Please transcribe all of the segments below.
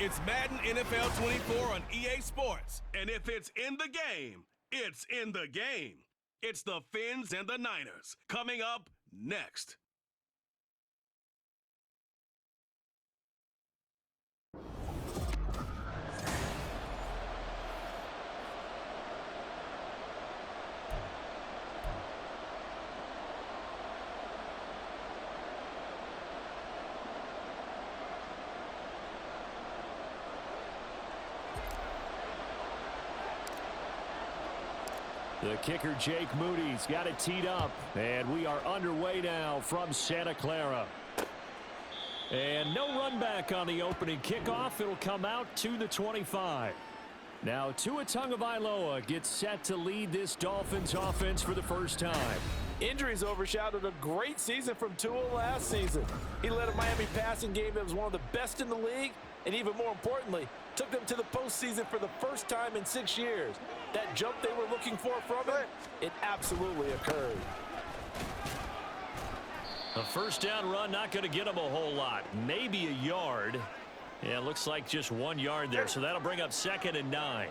It's Madden NFL 24 on EA Sports. And if it's in the game, it's in the game. It's the Fins and the Niners. Coming up next. The kicker, Jake Moody's got it teed up, and we are underway now from Santa Clara. And no run back on the opening kickoff. It'll come out to the 25. Now Tua Tagovailoa gets set to lead this Dolphins offense for the first time. Injuries overshadowed a great season from Tua last season. He led a Miami passing game that was one of the best in the league, and even more importantly, took them to the postseason for the first time in 6 years. That jump they were looking for from it absolutely occurred. A first down run, not going to get him a whole lot. Maybe a yard. Yeah, it looks like just 1 yard there, so that'll bring up 2nd and 9.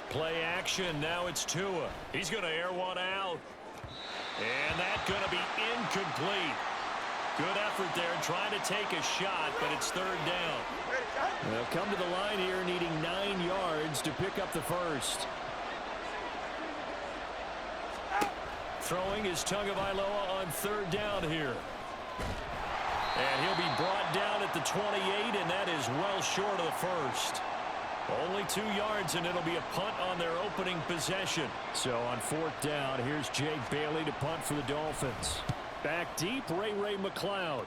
Play action, now it's Tua. He's going to air one out. And that's going to be incomplete. Good effort there, trying to take a shot, but it's 3rd down. They'll come to the line here needing 9 yards to pick up the first. Throwing is Tagovailoa on 3rd down here. And he'll be brought down at the 28, and that is well short of the first. Only 2 yards, and it'll be a punt on their opening possession. So on 4th down, here's Jake Bailey to punt for the Dolphins. Back deep, Ray McLeod.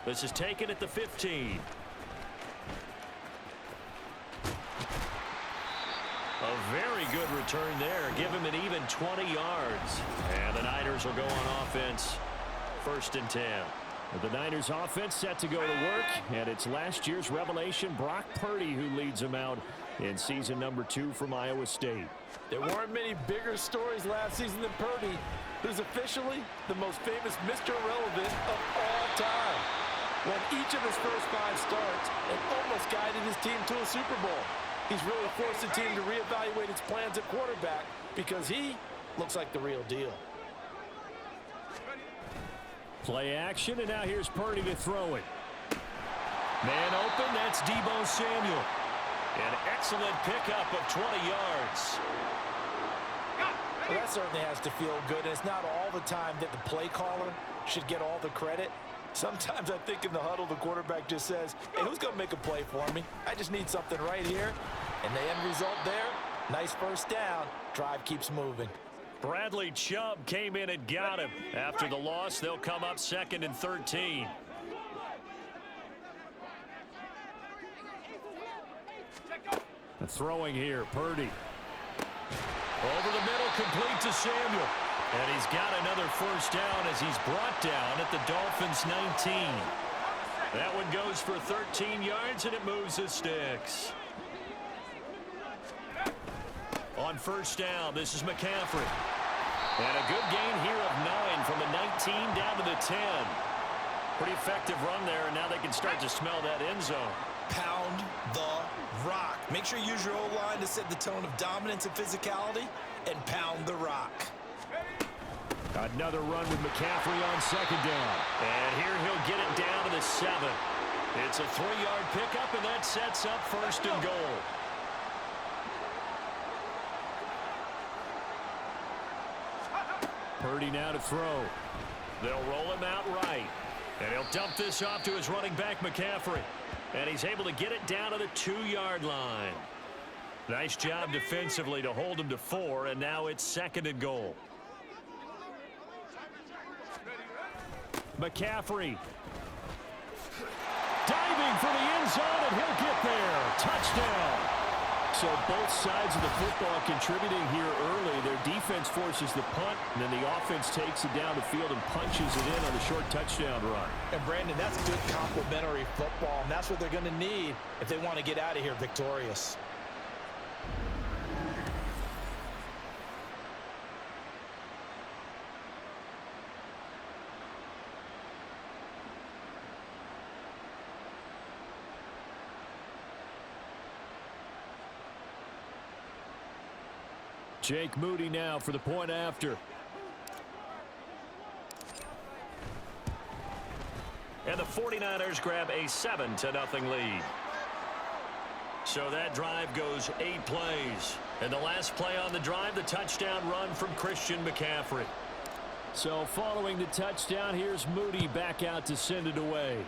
This is taken at the 15. A very good return there. Give him an even 20 yards. And the Niners will go on offense. 1st and 10. The Niners offense set to go to work, and it's last year's revelation, Brock Purdy, who leads them out in season number 2 from Iowa State. There weren't many bigger stories last season than Purdy, who's officially the most famous Mr. Irrelevant of all time. Won each of his first 5 starts and almost guided his team to a Super Bowl. He's really forced the team to reevaluate its plans at quarterback because he looks like the real deal. Play action, and now here's Purdy to throw it. Man open, that's Deebo Samuel. An excellent pickup of 20 yards. Well, that certainly has to feel good. It's not all the time that the play caller should get all the credit. Sometimes I think in the huddle, the quarterback just says, hey, who's going to make a play for me? I just need something right here. And the end result there, nice first down. Drive keeps moving. Bradley Chubb came in and got him. After the loss, they'll come up 2nd and 13. The throwing here, Purdy. Over the middle, complete to Samuel. And he's got another first down as he's brought down at the Dolphins' 19. That one goes for 13 yards, and it moves the sticks. On 1st down, this is McCaffrey. And a good gain here of 9 from the 19 down to the 10. Pretty effective run there, and now they can start to smell that end zone. Pound the rock. Make sure you use your O-line to set the tone of dominance and physicality, and pound the rock. Another run with McCaffrey on 2nd down. And here he'll get it down to the 7. It's a 3-yard pickup, and that sets up 1st and goal. Purdy now to throw. They'll roll him out right. And he'll dump this off to his running back, McCaffrey. And he's able to get it down to the 2-yard line. Nice job defensively to hold him to 4, and now it's 2nd and goal. McCaffrey. Diving for the end zone, and he'll get there. Touchdown. So both sides of the football contributing here early. Their defense forces the punt, and then the offense takes it down the field and punches it in on the short touchdown run. And, Brandon, that's good complementary football, and that's what they're going to need if they want to get out of here victorious. Jake Moody now for the point after. And the 49ers grab a 7-0 lead. So that drive goes 8 plays. And the last play on the drive, the touchdown run from Christian McCaffrey. So following the touchdown, here's Moody back out to send it away.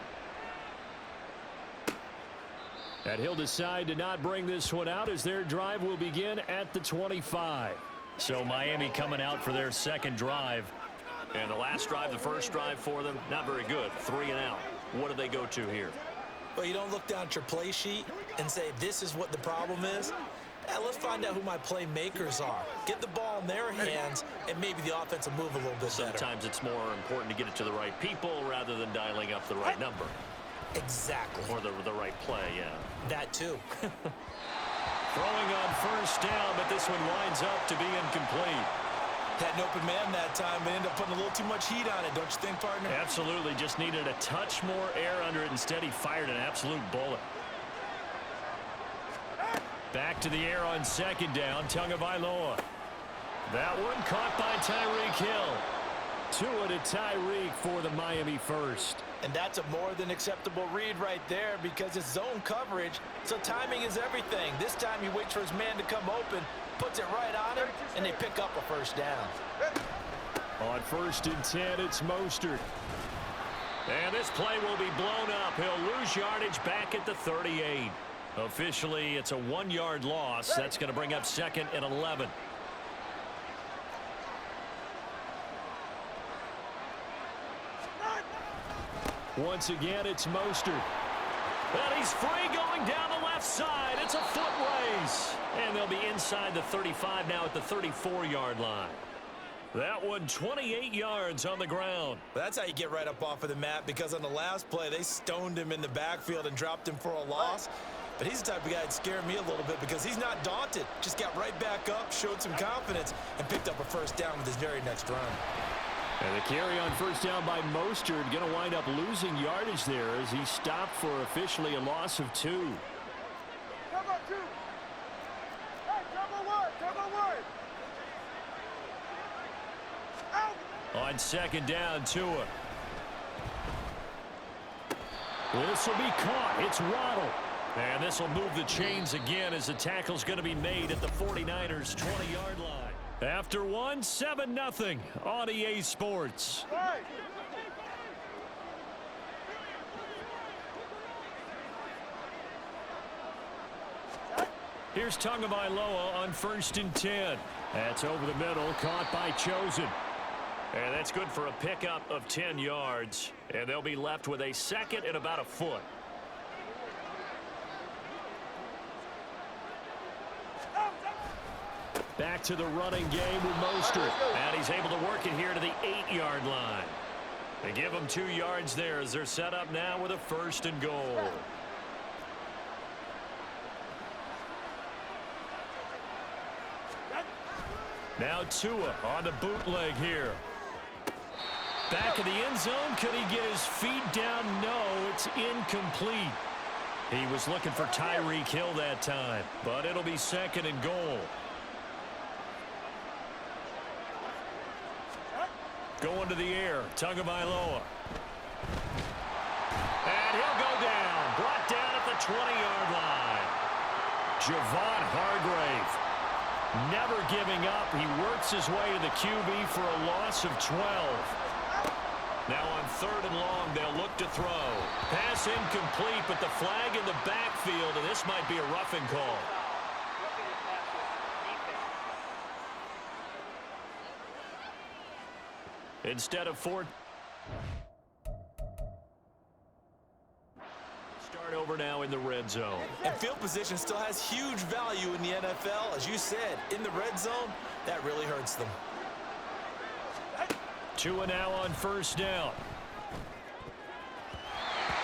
And he'll decide to not bring this one out as their drive will begin at the 25. So Miami coming out for their second drive. And the last drive, the first drive for them, not very good. 3 and out. What do they go to here? Well, you don't look down at your play sheet and say, this is what the problem is. Let's find out who my playmakers are. Get the ball in their hands, and maybe the offense will move a little bit better. Sometimes it's more important to get it to the right people rather than dialing up the right number. Exactly. Or the right play, yeah. That too. Throwing on first down, but this one winds up to be incomplete. Had an open man that time, but ended up putting a little too much heat on it, don't you think, partner? Absolutely. Just needed a touch more air under it. Instead, he fired an absolute bullet. Back to the air on second down. Tagovailoa. That one caught by Tyreek Hill. Tua to Tyreek for the Miami first. And that's a more than acceptable read right there because it's zone coverage, so timing is everything. This time he waits for his man to come open, puts it right on him, and they pick up a first down. On 1st and 10, it's Mostert. And this play will be blown up. He'll lose yardage back at the 38. Officially, it's a 1-yard loss. That's going to bring up 2nd and 11. Once again, it's Mostert. And he's free going down the left side. It's a foot race. And they'll be inside the 35 now at the 34-yard line. That one 28 yards on the ground. That's how you get right up off of the mat, because on the last play, they stoned him in the backfield and dropped him for a loss. But he's the type of guy that scared me a little bit because he's not daunted. Just got right back up, showed some confidence, and picked up a first down with his very next run. And the carry on first down by Mostert, going to wind up losing yardage there as he stopped for officially a loss of 2. Come on, 2. Hey, double one. Out. On second down, Tua. This will be caught. It's Waddle. And this will move the chains again as the tackle's going to be made at the 49ers' 20-yard line. After one, 7-0 on EA Sports. Right. Here's Tagovailoa on 1st and 10. That's over the middle, caught by Chosen. And that's good for a pickup of 10 yards. And they'll be left with a 2nd and about a foot. Back to the running game with Mostert. And he's able to work it here to the 8-yard line. They give him 2 yards there as they're set up now with a 1st and goal. Now Tua on the bootleg here. Back of the end zone. Could he get his feet down? No, it's incomplete. He was looking for Tyreek Hill that time, but it'll be 2nd and goal. Going to the air, Tagovailoa. And he'll go down. Brought down at the 20-yard line. Javon Hargrave. Never giving up. He works his way to the QB for a loss of 12. Now on 3rd and long, they'll look to throw. Pass incomplete, but the flag in the backfield, and this might be a roughing call. Instead of 4. Start over now in the red zone. And field position still has huge value in the NFL. As you said, in the red zone, that really hurts them. Tua now on 1st down.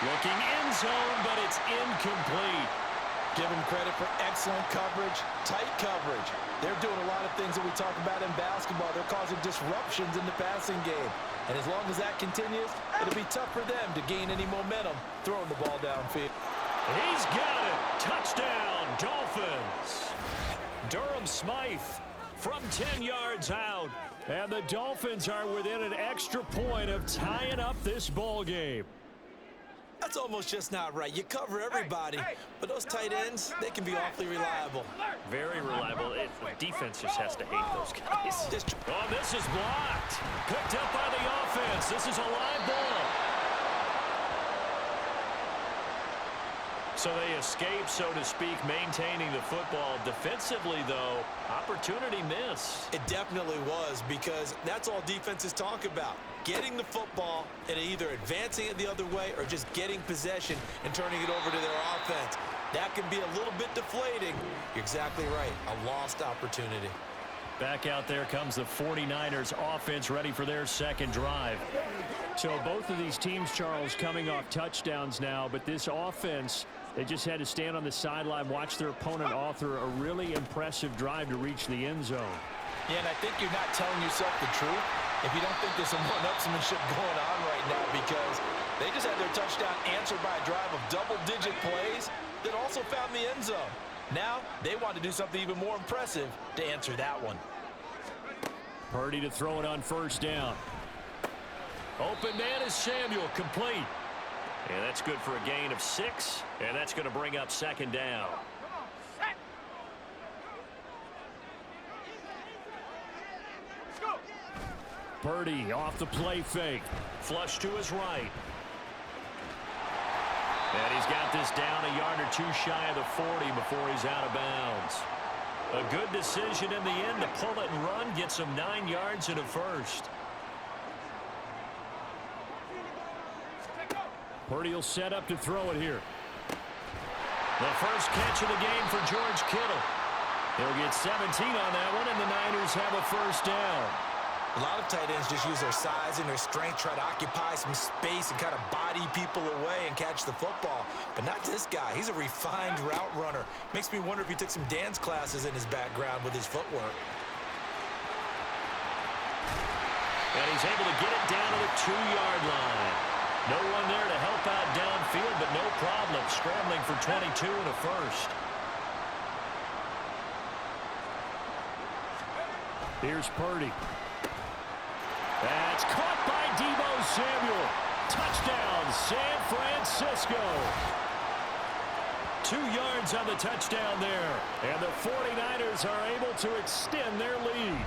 Looking end zone, but it's incomplete. Give him credit for excellent coverage, tight coverage. They're doing a lot of things that we talk about in basketball. They're causing disruptions in the passing game. And as long as that continues, it'll be tough for them to gain any momentum throwing the ball downfield. He's got it. Touchdown, Dolphins. Durham Smythe from 10 yards out. And the Dolphins are within an extra point of tying up this ball game. That's almost just not right. You cover everybody, but those tight ends, they can be awfully reliable. Very reliable. The defense just has to hate those guys. Oh, this is blocked. Picked up by the offense. This is a live ball. So they escape, so to speak, maintaining the football. Defensively, though, opportunity miss. It definitely was, because that's all defenses talk about. Getting the football and either advancing it the other way or just getting possession and turning it over to their offense. That can be a little bit deflating. You're exactly right. A lost opportunity. Back out there comes the 49ers offense, ready for their second drive. So both of these teams, Charles, coming off touchdowns now, but this offense, they just had to stand on the sideline, watch their opponent author a really impressive drive to reach the end zone. Yeah, and I think you're not telling yourself the truth if you don't think there's some one-upsmanship going on right now, because they just had their touchdown answered by a drive of double-digit plays that also found the end zone. Now they want to do something even more impressive to answer that one. Purdy to throw it on first down. Open man is Samuel, complete. And that's good for a gain of 6, and that's going to bring up second down. Purdy off the play fake. Flush to his right. And he's got this down a yard or two shy of the 40 before he's out of bounds. A good decision in the end to pull it and run, get some 9 yards and a first. Purdy will set up to throw it here. The first catch of the game for George Kittle. He'll get 17 on that one, and the Niners have a first down. A lot of tight ends just use their size and their strength, try to occupy some space and kind of body people away and catch the football. But not this guy. He's a refined route runner. Makes me wonder if he took some dance classes in his background with his footwork. And he's able to get it down to the 2-yard line. No one there to help out downfield, but no problem. Scrambling for 22 and a first. Here's Purdy. That's caught by Deebo Samuel. Touchdown, San Francisco. 2 yards on the touchdown there. And the 49ers are able to extend their lead.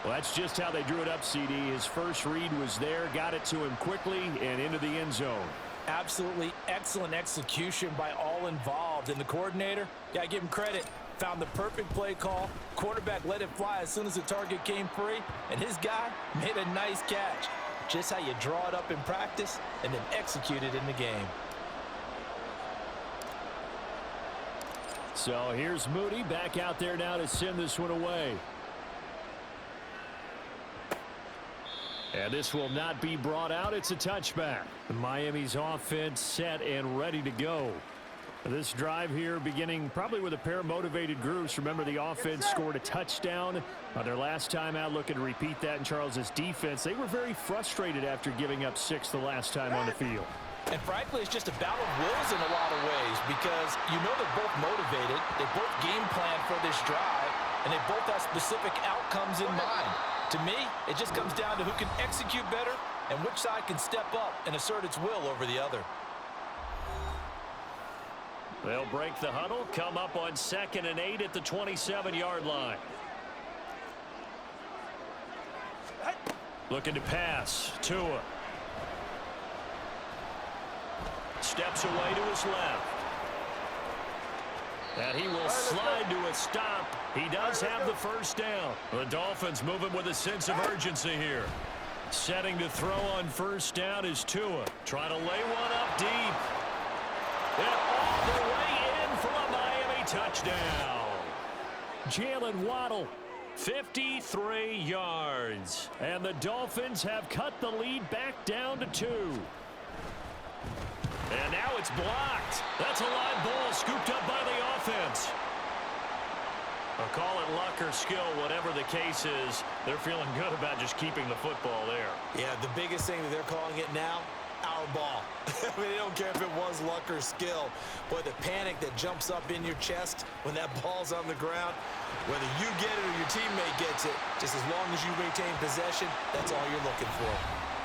Well, that's just how they drew it up, CD. His first read was there, got it to him quickly, and into the end zone. Absolutely excellent execution by all involved. And the coordinator, got to give him credit, found the perfect play call. Quarterback let it fly as soon as the target came free, and his guy made a nice catch. Just how you draw it up in practice and then execute it in the game. So here's Moody back out there now to send this one away. And this will not be brought out. It's a touchback. Miami's offense set and ready to go. This drive here beginning probably with a pair of motivated groups. Remember, the offense scored a touchdown on their last time out. Looking to repeat that in Charles's defense. They were very frustrated after giving up 6 the last time on the field. And frankly, it's just a battle of wills in a lot of ways, because you know they're both motivated. They both game plan for this drive, and they both have specific outcomes in mind. To me, it just comes down to who can execute better and which side can step up and assert its will over the other. They'll break the huddle, come up on 2nd and 8 at the 27-yard line. Looking to pass. Tua. Steps away to his left. And he will slide to a stop. He does have the first down. The Dolphins moving with a sense of urgency here. Setting to throw on first down is Tua. Trying to lay one up deep. And all the way in for a Miami touchdown. Jalen Waddle, 53 yards. And the Dolphins have cut the lead back down to 2. And now it's blocked. That's a live ball scooped up by the offense. I'll call it luck or skill, whatever the case is. They're feeling good about just keeping the football there. Yeah, the biggest thing that they're calling it now, our ball. I mean, I don't care if it was luck or skill. Boy, the panic that jumps up in your chest when that ball's on the ground, whether you get it or your teammate gets it, just as long as you retain possession, that's all you're looking for.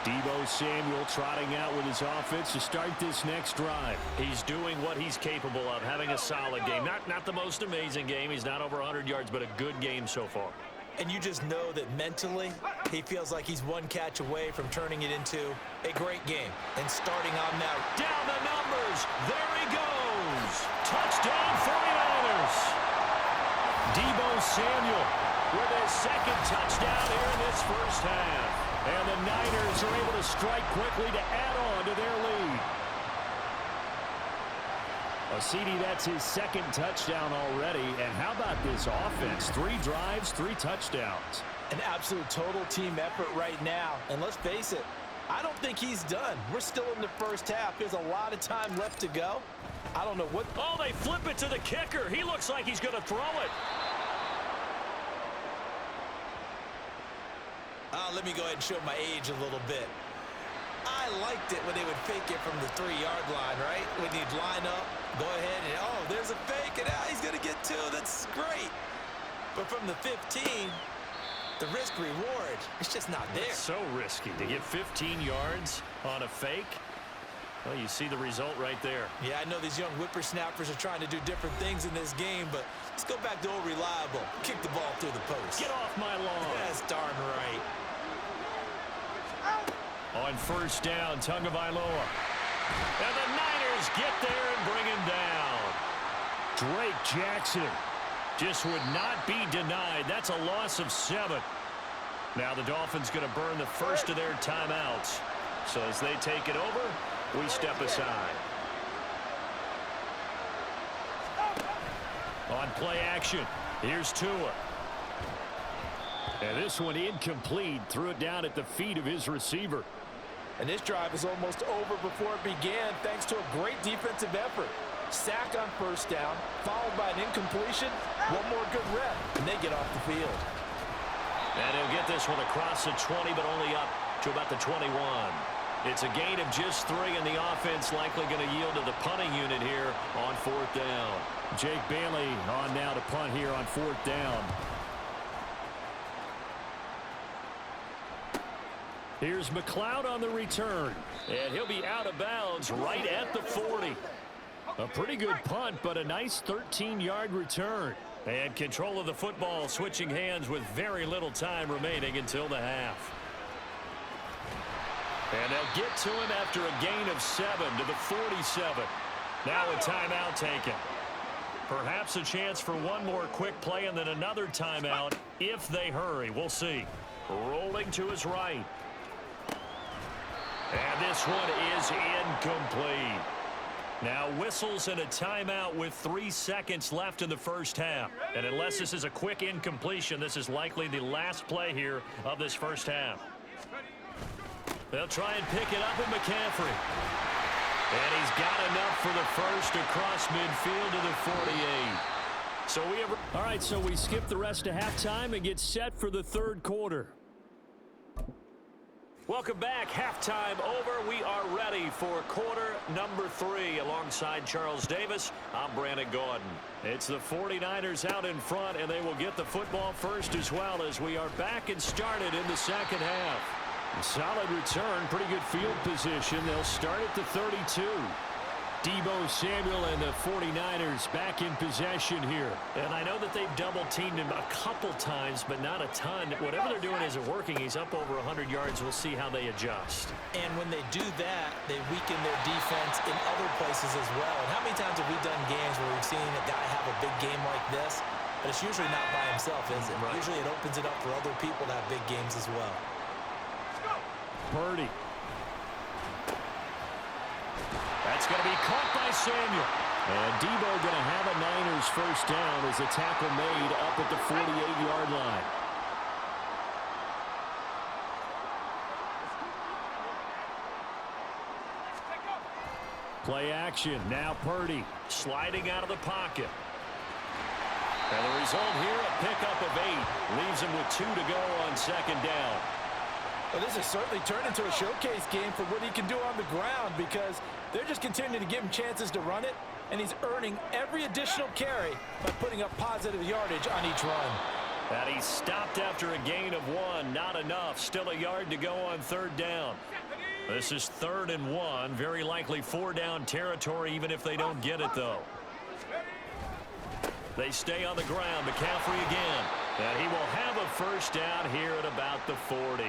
Deebo Samuel trotting out with his offense to start this next drive. He's doing what he's capable of, having a solid game. Not the most amazing game. He's not over 100 yards, but a good game so far. And you just know that mentally, he feels like he's one catch away from turning it into a great game and starting on that. Down the numbers. There he goes. Touchdown 49ers. Deebo Samuel with his second touchdown here in this first half. And the Niners are able to strike quickly to add on to their lead. CD, that's his second touchdown already. And how about this offense? 3 drives, 3 touchdowns. An absolute total team effort right now. And let's face it, I don't think he's done. We're still in the first half. There's a lot of time left to go. I don't know what... Oh, they flip it to the kicker. He looks like he's going to throw it. Let me go ahead and show my age a little bit. I liked it when they would fake it from the 3-yard line, right? When you'd line up, go ahead and, oh, there's a fake, and he's going to get 2. That's great. But from the 15, the risk-reward, it's just not there. It's so risky to get 15 yards on a fake. Well, you see the result right there. Yeah, I know these young whippersnappers are trying to do different things in this game, but let's go back to old reliable. Kick the ball through the post. Get off my lawn. That's darn right. On first down, Tagovailoa. And the Niners get there and bring him down. Drake Jackson just would not be denied. That's a loss of 7. Now the Dolphins going to burn the first of their timeouts. So as they take it over, we step aside. On play action, here's Tua. And this one incomplete. Threw it down at the feet of his receiver. And this drive is almost over before it began thanks to a great defensive effort. Sack on first down, followed by an incompletion. One more good rep, and they get off the field. And he'll get this one across the 20, but only up to about the 21. It's a gain of just 3, and the offense likely going to yield to the punting unit here on 4th down. Jake Bailey on now to punt here on 4th down. Here's McLeod on the return, and he'll be out of bounds right at the 40. A pretty good punt, but a nice 13-yard return. And control of the football switching hands with very little time remaining until the half. And they'll get to him after a gain of 7 to the 47. Now a timeout taken. Perhaps a chance for one more quick play and then another timeout if they hurry. We'll see. Rolling to his right. And this one is incomplete. Now whistles and a timeout with 3 seconds left in the first half. And unless this is a quick incompletion, this is likely the last play here of this first half. They'll try and pick it up with McCaffrey. And he's got enough for the first across midfield to the 48. So we have... All right, so we skip the rest of halftime and get set for the 3rd quarter. Welcome back. Halftime over. We are ready for quarter number 3. Alongside Charles Davis, I'm Brandon Gordon. It's the 49ers out in front, and they will get the football first as well as we are back and started in the second half. A solid return, pretty good field position. They'll start at the 32. Deebo Samuel and the 49ers back in possession here. And I know that they've double-teamed him a couple times, but not a ton. Whatever they're doing isn't working. He's up over 100 yards. We'll see how they adjust. And when they do that, they weaken their defense in other places as well. And how many times have we done games where we've seen a guy have a big game like this? But it's usually not by himself, is it? Right. Usually it opens it up for other people to have big games as well. Purdy. That's going to be caught by Samuel. And Deebo going to have a Niners first down as a tackle made up at the 48-yard line. Play action. Now Purdy sliding out of the pocket. And the result here, a pickup of 8. Leaves him with 2 to go on second down. Well, this has certainly turned into a showcase game for what he can do on the ground because they're just continuing to give him chances to run it, and he's earning every additional carry by putting up positive yardage on each run. And he stopped after a gain of 1. Not enough. Still a yard to go on third down. This is 3rd and 1. Very likely 4-down territory even if they don't get it, though. They stay on the ground. McCaffrey again. And he will have a first down here at about the 40.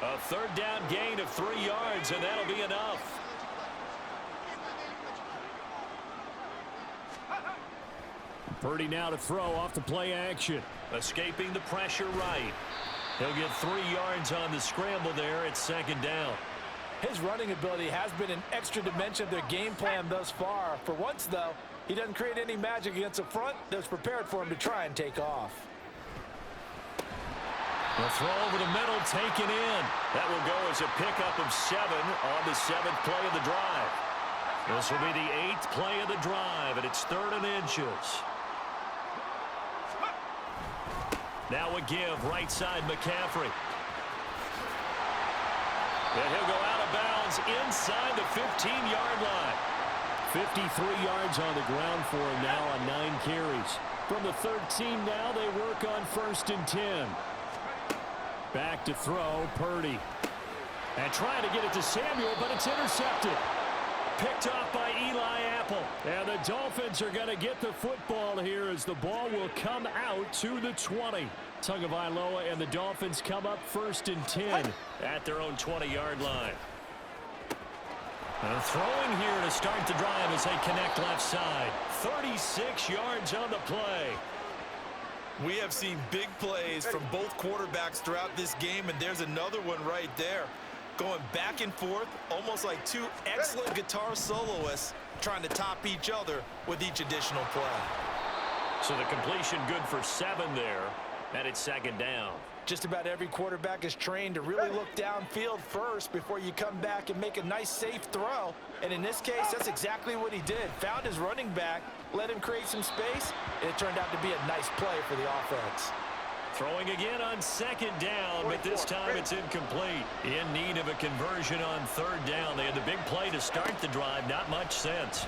A 3rd down gain of 3 yards, and that'll be enough. Purdy now to throw off the play action. Escaping the pressure right. He'll get 3 yards on the scramble there at 2nd down. His running ability has been an extra dimension of their game plan thus far. For once, though, he doesn't create any magic against the front that's prepared for him to try and take off. The throw over the middle, taken in. That will go as a pickup of 7 on the 7th play of the drive. This will be the 8th play of the drive, and it's 3rd and inches. Now a give, right side McCaffrey. And he'll go out of bounds inside the 15-yard line. 53 yards on the ground for him now on 9 carries. From the 13 now, they work on 1st and 10. Back to throw, Purdy. And trying to get it to Samuel, but it's intercepted. Picked off by Eli Apple. And the Dolphins are going to get the football here as the ball will come out to the 20. Tagovailoa and the Dolphins come up 1st and 10 at their own 20-yard line. And throwing here to start the drive as they connect left side. 36 yards on the play. We have seen big plays from both quarterbacks throughout this game, and there's another one right there. Going back and forth, almost like 2 excellent guitar soloists trying to top each other with each additional play. So the completion good for 7 there, and it's 2nd down. Just about every quarterback is trained to really look downfield first before you come back and make a nice, safe throw. And in this case, that's exactly what he did. Found his running back, let him create some space, and it turned out to be a nice play for the offense. Throwing again on 2nd down, but this time it's incomplete. In need of a conversion on 3rd down. They had the big play to start the drive. Not much sense.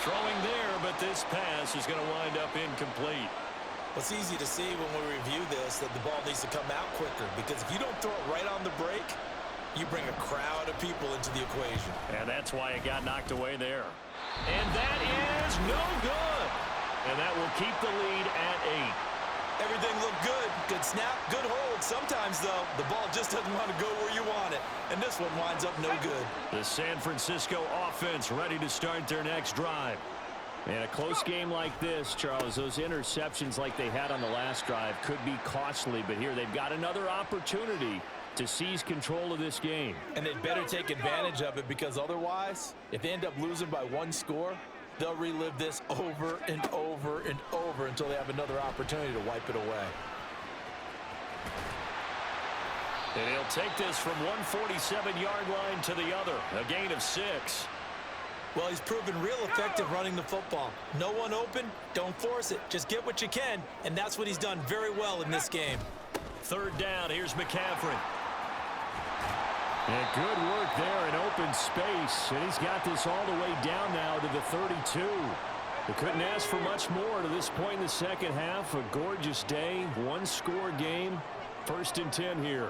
Throwing there, but this pass is going to wind up incomplete. It's easy to see when we review this that the ball needs to come out quicker, because if you don't throw it right on the break, you bring a crowd of people into the equation. And that's why it got knocked away there. And that is no good. And that will keep the lead at 8. Everything looked good. Good snap, good hold. Sometimes, though, the ball just doesn't want to go where you want it. And this one winds up no good. The San Francisco offense ready to start their next drive. In a close game like this, Charles, those interceptions like they had on the last drive could be costly. But here they've got another opportunity to seize control of this game. And they'd better take advantage of it, because otherwise, if they end up losing by 1 score, they'll relive this over and over and over until they have another opportunity to wipe it away. And he'll take this from one 47-yard line to the other. A gain of 6. Well, he's proven real effective running the football. No one open, don't force it. Just get what you can, and that's what he's done very well in this game. 3rd down, here's McCaffrey. And good work there in open space. And he's got this all the way down now to the 32. They couldn't ask for much more to this point in the second half. A gorgeous day, 1-score game. 1st and 10 here.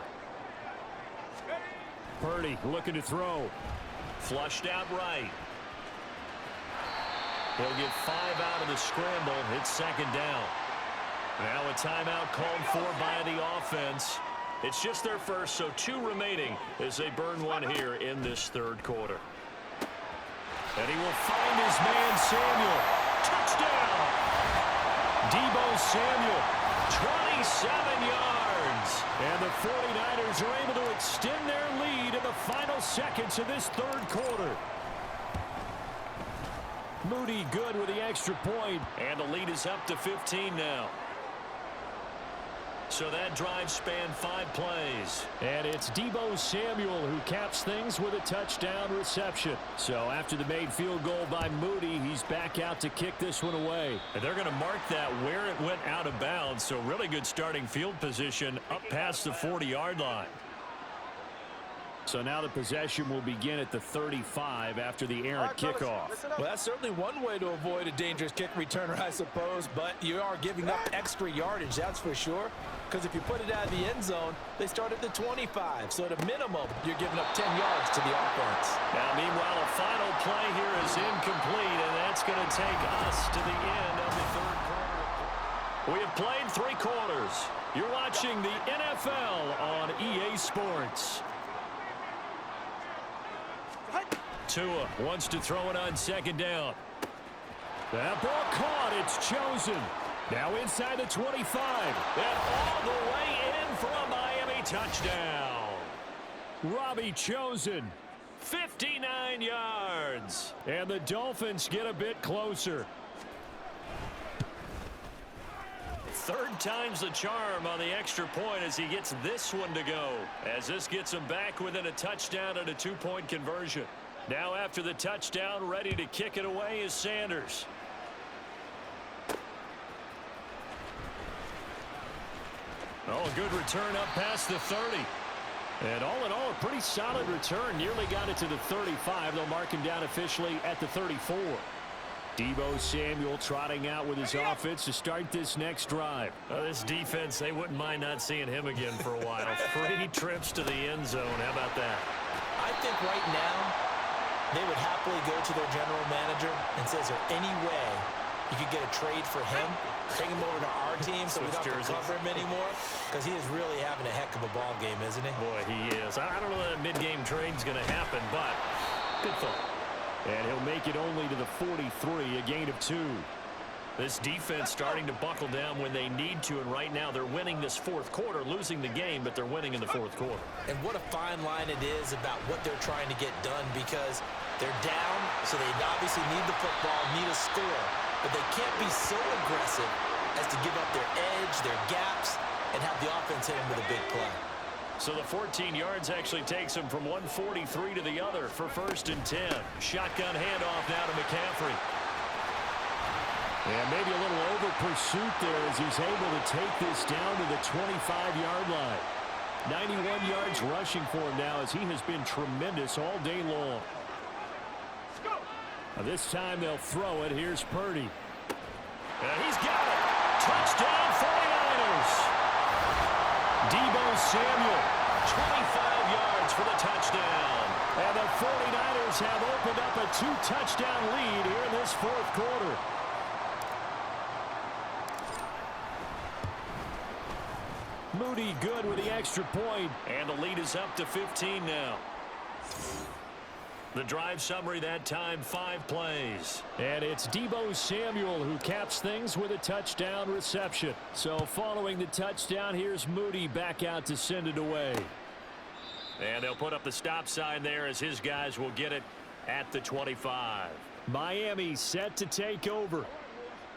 Purdy looking to throw. Flushed out right. He'll get 5 out of the scramble. It's 2nd down. Now a timeout called for by the offense. It's just their first, so 2 remaining as they burn one here in this 3rd quarter. And he will find his man, Samuel. Touchdown! Deebo Samuel, 27 yards. And the 49ers are able to extend their lead in the final seconds of this 3rd quarter. Moody good with the extra point, and the lead is up to 15 now. So that drive spanned 5 plays. And it's Deebo Samuel who caps things with a touchdown reception. So after the made field goal by Moody, he's back out to kick this one away. And they're going to mark that where it went out of bounds. So really good starting field position up past the 40-yard line. So now the possession will begin at the 35 after the errant kickoff. Well, that's certainly one way to avoid a dangerous kick returner, I suppose, but you are giving up extra yardage, that's for sure, because if you put it out of the end zone, they start at the 25, so at a minimum, you're giving up 10 yards to the offense. Now, meanwhile, a final play here is incomplete, and that's going to take us to the end of the third quarter. We have played 3 quarters. You're watching the NFL on EA Sports. Tua wants to throw it on second down. That ball caught. It's chosen. Now inside the 25. And all the way in for a Miami touchdown. Robbie Chosen. 59 yards. And the Dolphins get a bit closer. Third time's the charm on the extra point as he gets this one to go. As this gets him back within a touchdown and a 2-point conversion. Now after the touchdown, ready to kick it away is Sanders. Oh, a good return up past the 30. And all in all, a pretty solid return. Nearly got it to the 35. They'll mark him down officially at the 34. Deebo Samuel trotting out with his offense to start this next drive. This defense, they wouldn't mind not seeing him again for a while. 3 trips to the end zone. How about that? I think right now, they would happily go to their general manager and say, is there any way you could get a trade for him? Bring him over to our team so we don't have to cover him anymore? Because he is really having a heck of a ball game, isn't he? Boy, he is. I don't know that a mid-game trade's going to happen, but good thought. And he'll make it only to the 43, a gain of 2. This defense starting to buckle down when they need to, and right now they're winning this fourth quarter, losing the game, but they're winning in the fourth quarter. And what a fine line it is about what they're trying to get done, because they're down, so they obviously need the football, need a score, but they can't be so aggressive as to give up their edge, their gaps, and have the offense hit them with a big play. So the 14 yards actually takes them from 143 to the other for 1st and 10. Shotgun handoff now to McCaffrey. And maybe a little over pursuit there as he's able to take this down to the 25-yard line. 91 yards rushing for him now as he has been tremendous all day long. Now this time they'll throw it. Here's Purdy. And he's got it. Touchdown 49ers. Deebo Samuel. 25 yards for the touchdown. And the 49ers have opened up a 2-touchdown lead here in this fourth quarter. Moody good with the extra point. And the lead is up to 15 now. The drive summary that time, 5 plays. And it's Deebo Samuel who caps things with a touchdown reception. So following the touchdown, here's Moody back out to send it away. And they'll put up the stop sign there as his guys will get it at the 25. Miami set to take over.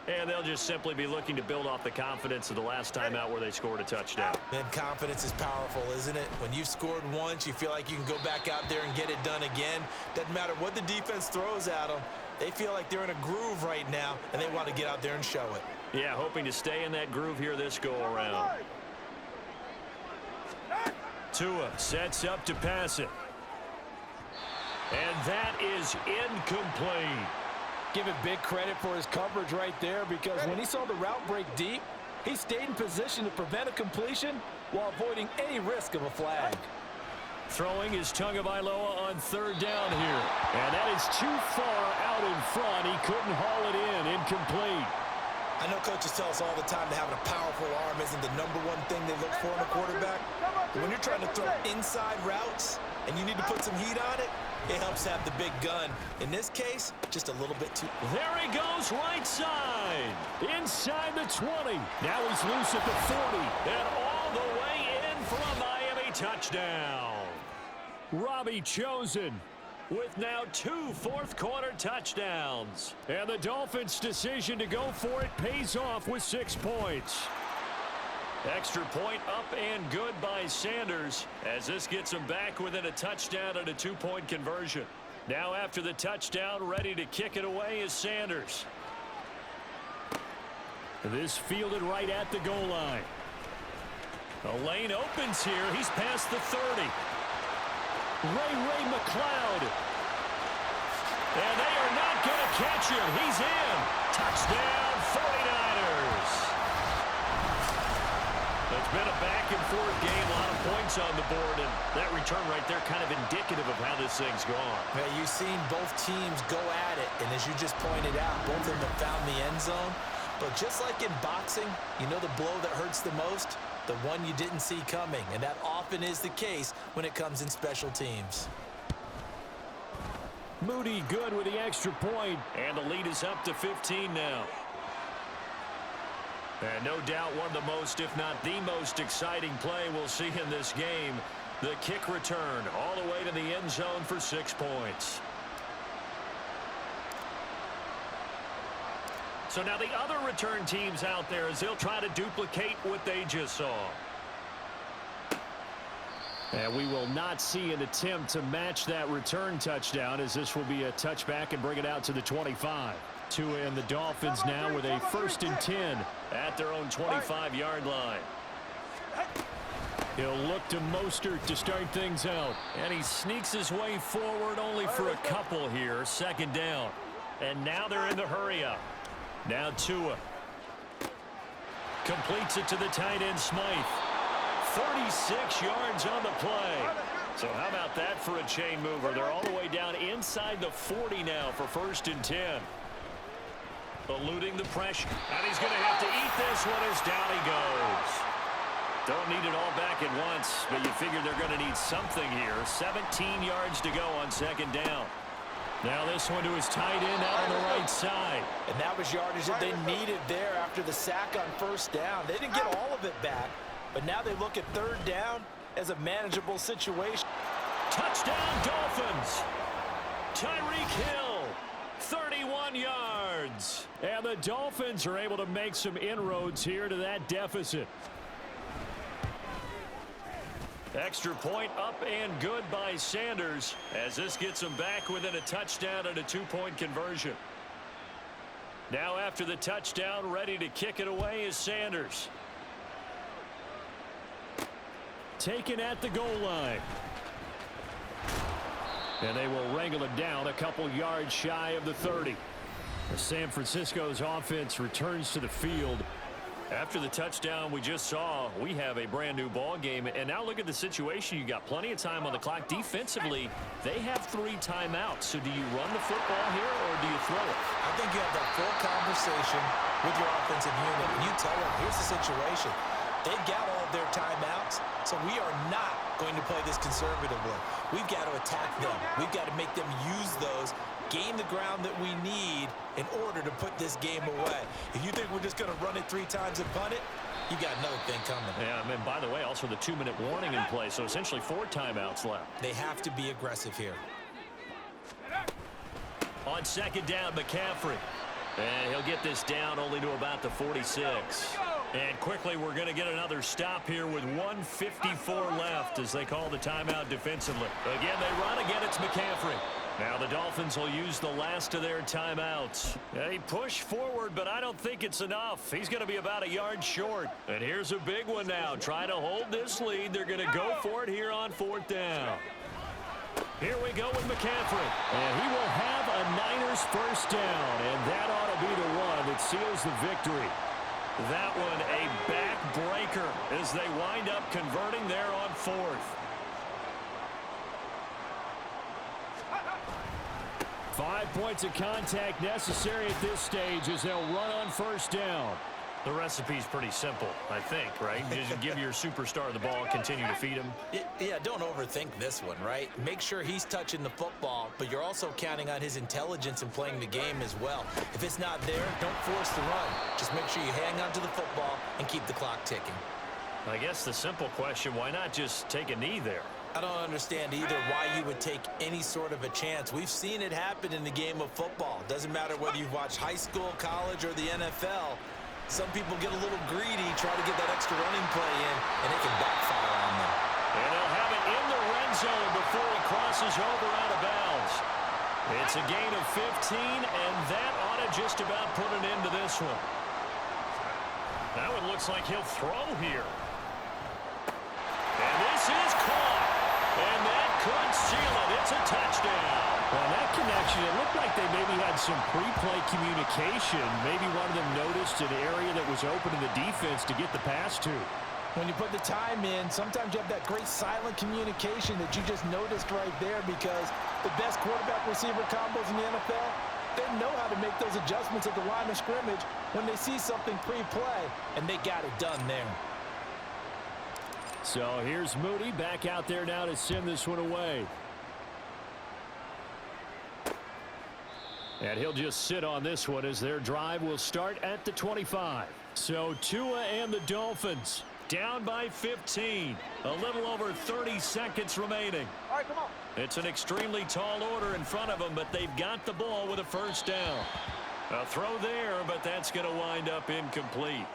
And they'll just simply be looking to build off the confidence of the last time out where they scored a touchdown. And confidence is powerful, isn't it? When you've scored once, you feel like you can go back out there and get it done again. Doesn't matter what the defense throws at them. They feel like they're in a groove right now, and they want to get out there and show it. Yeah, hoping to stay in that groove here this go-around. Tua sets up to pass it. And that is incomplete. Give it big credit for his coverage right there, because when he saw the route break deep, he stayed in position to prevent a completion while avoiding any risk of a flag. Throwing is Tagovailoa on 3rd down here. And that is too far out in front. He couldn't haul it in. Incomplete. I know coaches tell us all the time that having a powerful arm isn't the #1 thing they look for in a quarterback. But when you're trying to throw inside routes and you need to put some heat on it, it helps have the big gun. In this case, just a little bit too. There he goes, right side. Inside the 20. Now he's loose at the 40. And all the way in for a Miami touchdown. Robbie Chosen with now 2 fourth-quarter touchdowns. And the Dolphins' decision to go for it pays off with 6 points. Extra point up and good by Sanders as this gets him back within a touchdown and a two-point conversion. Now after the touchdown, ready to kick it away is Sanders. This fielded right at the goal line. A lane opens here. He's past the 30. Ray McLeod. And they are not going to catch him. He's in. Touchdown, 49ers. It's been a back-and-forth game, a lot of points on the board, and that return right there kind of indicative of how this thing's gone. Yeah, you've seen both teams go at it, and as you just pointed out, both of them have found the end zone. But just like in boxing, you know the blow that hurts the most? The one you didn't see coming, and that often is the case when it comes in special teams. Moody good with the extra point, and the lead is up to 15 now. And no doubt one of the most, if not the most exciting play we'll see in this game. The kick return all the way to the end zone for 6 points. So now the other return teams out there as they'll try to duplicate what they just saw. And we will not see an attempt to match that return touchdown as this will be a touchback and bring it out to the 25. Tua and the Dolphins now with a 1st and 10 at their own 25-yard line. He'll look to Mostert to start things out. And he sneaks his way forward only for a couple here. 2nd down. And now they're in the hurry-up. Now Tua. Completes it to the tight end Smythe. 36 yards on the play. So how about that for a chain mover? They're all the way down inside the 40 now for 1st and 10. Eluding the pressure. And he's going to have to eat this one as down he goes. Don't need it all back at once, but you figure they're going to need something here. 17 yards to go on 2nd down. Now this one to his tight end out on the right side. And that was yardage that they needed there after the sack on 1st down. They didn't get all of it back, but now they look at 3rd down as a manageable situation. Touchdown, Dolphins. Tyreek Hill, 31 yards. And the Dolphins are able to make some inroads here to that deficit. Extra point up and good by Sanders as this gets them back within a touchdown and a 2-point conversion. Now after the touchdown, ready to kick it away is Sanders. Taken at the goal line. And they will wrangle it down a couple yards shy of the 30. San Francisco's offense returns to the field. After the touchdown we just saw, we have a brand new ball game. And now look at the situation. You got plenty of time on the clock. Defensively, they have 3 timeouts. So do you run the football here or do you throw it? I think you have that full conversation with your offensive unit, and you tell them, here's the situation. They've got all of their timeouts, so we are not going to play this conservatively. We've got to attack them. We've got to make them use those, gain the ground that we need in order to put this game away. If you think we're just going to run it 3 times and punt it, you got another thing coming. Yeah, and by the way, also the 2-minute warning in play, so essentially 4 timeouts left. They have to be aggressive here. On 2nd down, McCaffrey. And he'll get this down only to about the 46. And quickly, we're going to get another stop here with 1:54 left as they call the timeout defensively. Again, they run. Again, it's McCaffrey. Now the Dolphins will use the last of their timeouts. They push forward, but I don't think it's enough. He's going to be about a yard short. And here's a big one now. Trying to hold this lead. They're going to go for it here on 4th down. Here we go with McCaffrey. And he will have a Niners 1st down. And that ought to be the one that seals the victory. That one a backbreaker as they wind up converting there on 4th. 5 points of contact necessary at this stage as they'll run on 1st down. The recipe's pretty simple, I think, right? Just give your superstar the ball and continue to feed him. Yeah, don't overthink this one, right? Make sure he's touching the football, but you're also counting on his intelligence in playing the game as well. If it's not there, don't force the run. Just make sure you hang on to the football and keep the clock ticking. I guess the simple question, why not just take a knee there? I don't understand either why you would take any sort of a chance. We've seen it happen in the game of football. Doesn't matter whether you've watched high school, college, or the NFL. Some people get a little greedy, try to get that extra running play in, and it can backfire on them. And they'll have it in the red zone before he crosses over out of bounds. It's a gain of 15, and that ought to just about put an end to this one. That one looks like he'll throw here. And this is caught. And that could seal it. It's a touchdown. Well, that connection, it looked like they maybe had some pre-play communication. Maybe one of them noticed an area that was open in the defense to get the pass to. When you put the time in, sometimes you have that great silent communication that you just noticed right there, because the best quarterback-receiver combos in the NFL, they know how to make those adjustments at the line of scrimmage when they see something pre-play, and they got it done there. So here's Moody back out there now to send this one away. And he'll just sit on this one as their drive will start at the 25. So Tua and the Dolphins down by 15. A little over 30 seconds remaining. All right, come on. It's an extremely tall order in front of them, but they've got the ball with a first down. A throw there, but that's going to wind up incomplete.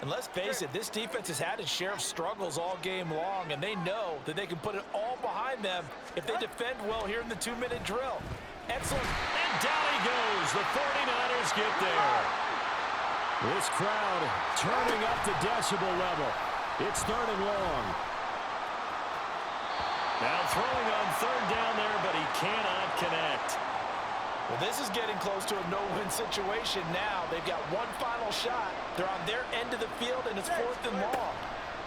And let's face it, this defense has had its share of struggles all game long, and they know that they can put it all behind them if they defend well here in the 2-minute drill. Excellent. And down he goes. The 49ers get there. This crowd turning up the decibel level. It's 3rd and long. Now throwing on 3rd down there, but he cannot connect. Well, this is getting close to a no-win situation now. They've got one final shot. They're on their end of the field, and it's 4th and long.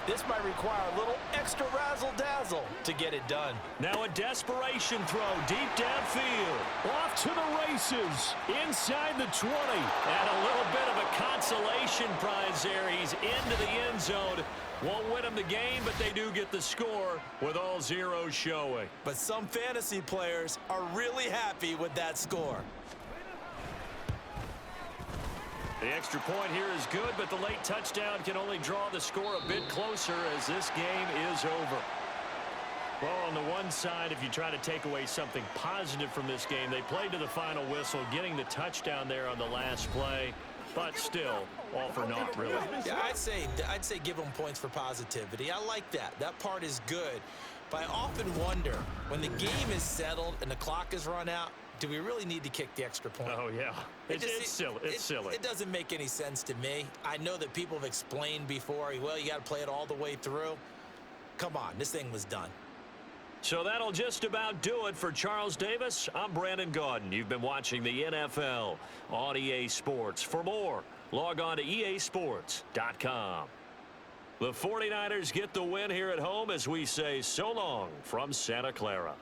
This might require a little extra razzle-dazzle to get it done. Now a desperation throw deep downfield. Off to the races inside the 20. And a little bit of a consolation prize there. He's into the end zone. Won't win them the game, but they do get the score with all zeros showing. But some fantasy players are really happy with that score. The extra point here is good, but the late touchdown can only draw the score a bit closer as this game is over. Well, on the one side, if you try to take away something positive from this game, they played to the final whistle, getting the touchdown there on the last play, but still, all for naught, really. Yeah, I'd say give them points for positivity. I like that. That part is good. But I often wonder, when the game is settled and the clock is run out, do we really need to kick the extra point? Oh, yeah. It's silly. It's silly. It doesn't make any sense to me. I know that people have explained before, well, you got to play it all the way through. Come on, this thing was done. So that'll just about do it for Charles Davis. I'm Brandon Gaudin. You've been watching the NFL on EA Sports. For more, log on to easports.com. The 49ers get the win here at home as we say so long from Santa Clara.